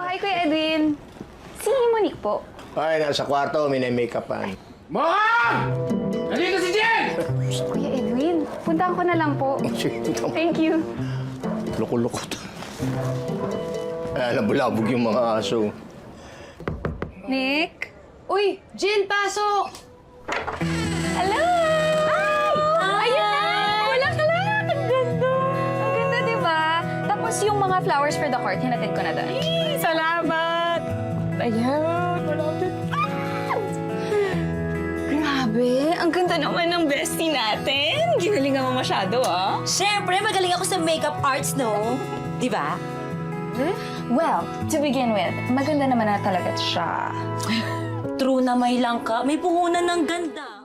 hi, Kuya Edwin. Si Monique po. Ay, nasa kwarto, minay-makeupan. Mom! Nandito si Jen! Kuya Edwin, puntahan ko na lang po. Thank you. Loko-loko to. Ay, nabulabog yung mga aso. Nick? Uy, Jen, pasok! Hello! Ay! Ayun na! Bulaklak! Ang ganda! Ang ganda, di ba? Tapos yung mga flowers for the court, hinatid ko na doon. Salamat! Ayan, malapit. Grabe, ang ganda naman ng bestie natin. Ginalingan mo masyado, ah. Siyempre, magaling ako sa makeup arts, no? Di ba? Well, to begin with, maganda naman na talaga siya. True na may lang ka. May puhunan ng ganda.